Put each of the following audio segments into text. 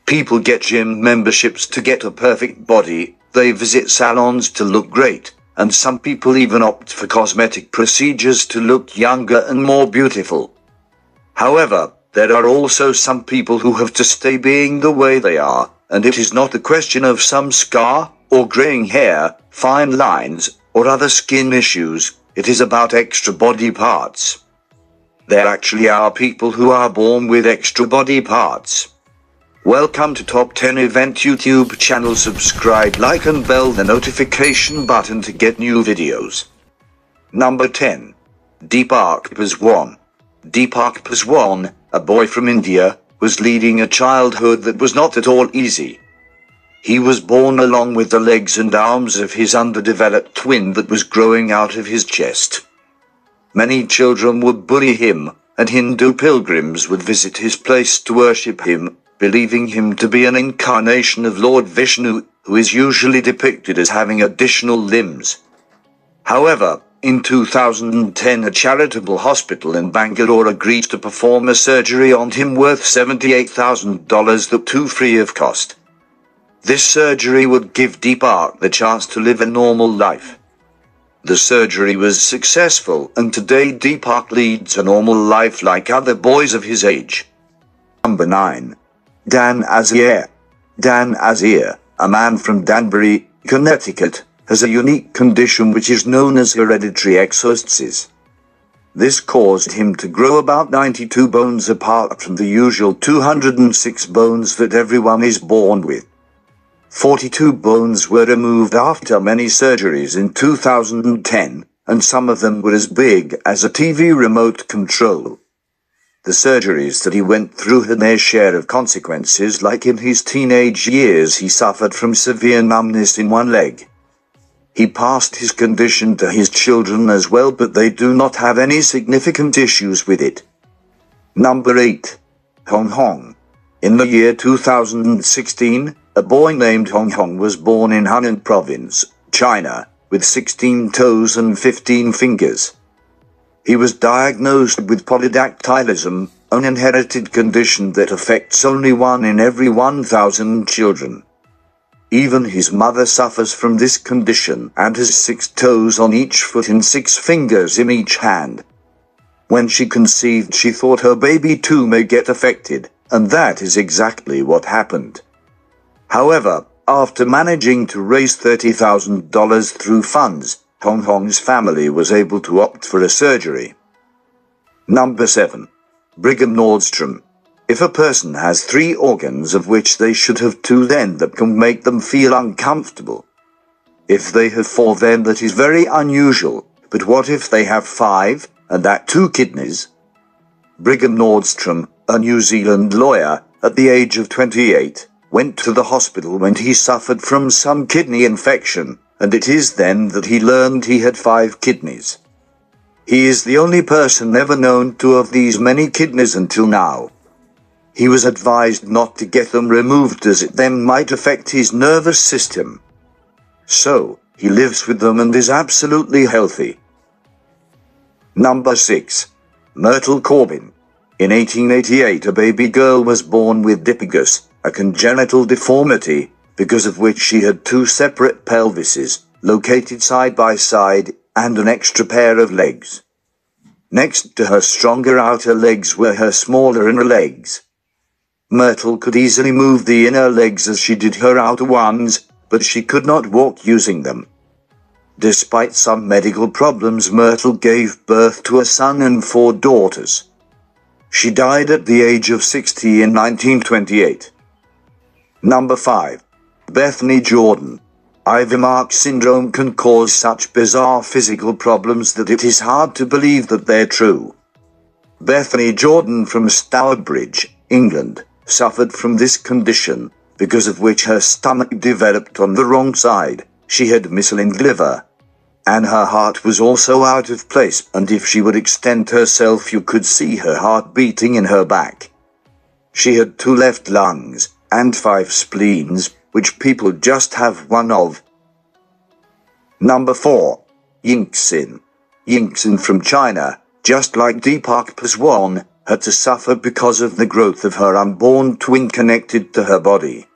People get gym memberships to get a perfect body, they visit salons to look great, and some people even opt for cosmetic procedures to look younger and more beautiful. However, there are also some people who have to stay being the way they are, and it is not a question of some scar, or graying hair, fine lines, or other skin issues, it is about extra body parts. There actually are people who are born with extra body parts. Welcome to Top 10 Event YouTube channel. Subscribe, like and bell the notification button to get new videos. Number 10. Deepak Paswan. Deepak Paswan, a boy from India, was leading a childhood that was not at all easy. He was born along with the legs and arms of his underdeveloped twin that was growing out of his chest. Many children would bully him, and Hindu pilgrims would visit his place to worship him, believing him to be an incarnation of Lord Vishnu, who is usually depicted as having additional limbs. However, in 2010 a charitable hospital in Bangalore agreed to perform a surgery on him worth $78,000 that too free of cost. This surgery would give Deepak the chance to live a normal life. The surgery was successful, and today Deepak leads a normal life like other boys of his age. Number 9. Dan Azier. Dan Azier, a man from Danbury, Connecticut, has a unique condition which is known as hereditary ecdysis. This caused him to grow about 92 bones apart from the usual 206 bones that everyone is born with. 42 bones were removed after many surgeries in 2010, and some of them were as big as a TV remote control. The surgeries that he went through had their share of consequences, like in his teenage years he suffered from severe numbness in one leg. He passed his condition to his children as well, but they do not have any significant issues with it. Number 8. Hong Hong. In the year 2016, a boy named Hong Hong was born in Hunan Province, China, with 16 toes and 15 fingers. He was diagnosed with polydactylism, an inherited condition that affects only 1 in every 1,000 children. Even his mother suffers from this condition and has 6 toes on each foot and 6 fingers in each hand. When she conceived, she thought her baby too may get affected, and that is exactly what happened. However, after managing to raise $30,000 through funds, Hong Hong's family was able to opt for a surgery. Number 7. Brigham Nordstrom. If a person has 3 organs, of which they should have 2, then that can make them feel uncomfortable. If they have 4, then that is very unusual, but what if they have 5, and that 2 kidneys? Brigham Nordstrom, a New Zealand lawyer, at the age of 28, went to the hospital when he suffered from some kidney infection, and it is then that he learned he had 5 kidneys. He is the only person ever known to have these many kidneys until now. He was advised not to get them removed as it then might affect his nervous system. So, he lives with them and is absolutely healthy. Number 6. Myrtle Corbin. In 1888 a baby girl was born with dipygus, a congenital deformity, because of which she had 2 separate pelvises, located side by side, and an extra pair of legs. Next to her stronger outer legs were her smaller inner legs. Myrtle could easily move the inner legs as she did her outer ones, but she could not walk using them. Despite some medical problems, Myrtle gave birth to a son and 4 daughters. She died at the age of 60 in 1928. Number 5. Bethany Jordan. Ivy Mark syndrome can cause such bizarre physical problems that it is hard to believe that they're true. Bethany Jordan from Stourbridge, England, suffered from this condition, because of which her stomach developed on the wrong side. She had misaligned liver, and her heart was also out of place, and if she would extend herself you could see her heart beating in her back. She had 2 left lungs, and 5 spleens, which people just have 1 of. Number 4. Yingxin. Yingxin from China, just like Deepak Paswan, had to suffer because of the growth of her unborn twin connected to her body.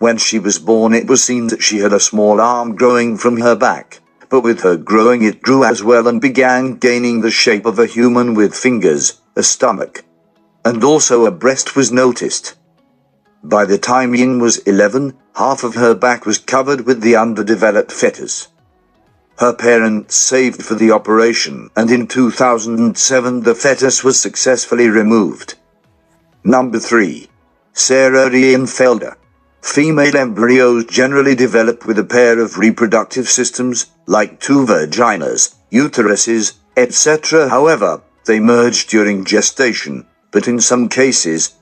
When she was born, it was seen that she had a small arm growing from her back, but with her growing it grew as well and began gaining the shape of a human with fingers, a stomach, and also a breast was noticed. By the time Yin was 11, half of her back was covered with the underdeveloped fetus. Her parents saved for the operation, and in 2007 the fetus was successfully removed. Number 3. Sarah Reinfelder. Female embryos generally develop with a pair of reproductive systems, like two vaginas, uteruses, etc. However, they merge during gestation, but in some cases,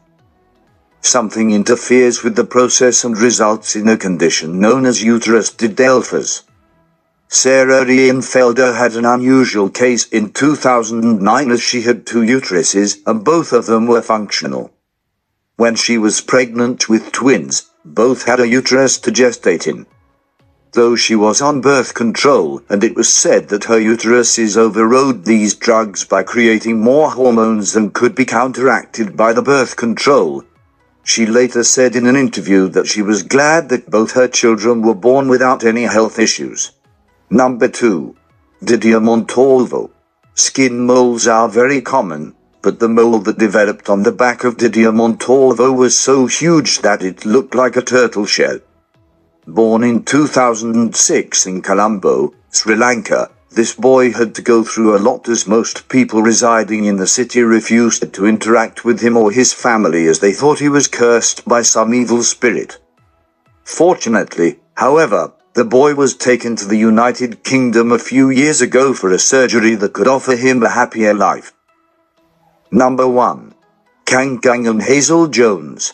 something interferes with the process and results in a condition known as uterus didelphys. Sarah Reinfelder had an unusual case in 2009 as she had two uteruses and both of them were functional. When she was pregnant with twins, both had a uterus to gestate in. Though she was on birth control, and it was said that her uteruses overrode these drugs by creating more hormones than could be counteracted by the birth control. She later said in an interview that she was glad that both her children were born without any health issues. Number 2. Didier Montalvo. Skin moles are very common, but the mole that developed on the back of Didier Montalvo was so huge that it looked like a turtle shell. Born in 2006 in Colombo, Sri Lanka, this boy had to go through a lot as most people residing in the city refused to interact with him or his family as they thought he was cursed by some evil spirit. Fortunately, however, the boy was taken to the United Kingdom a few years ago for a surgery that could offer him a happier life. Number 1. Kang Kang and Hazel Jones.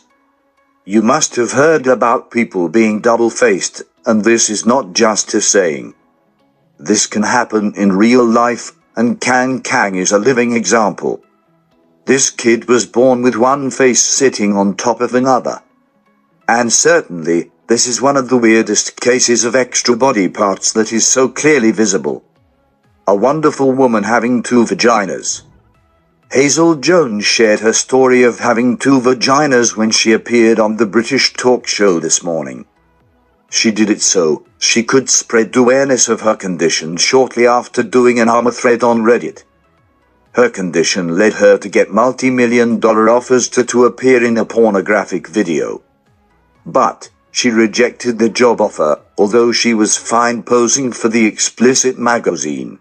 You must have heard about people being double-faced, and this is not just a saying. This can happen in real life, and Kang Kang is a living example. This kid was born with one face sitting on top of another. And certainly, this is one of the weirdest cases of extra body parts that is so clearly visible. A wonderful woman having two vaginas. Hazel Jones shared her story of having two vaginas when she appeared on the British talk show this morning. She did it so she could spread awareness of her condition shortly after doing an armor thread on Reddit. Her condition led her to get multi-million-dollar offers to appear in a pornographic video. But she rejected the job offer, although she was fine posing for the explicit magazine.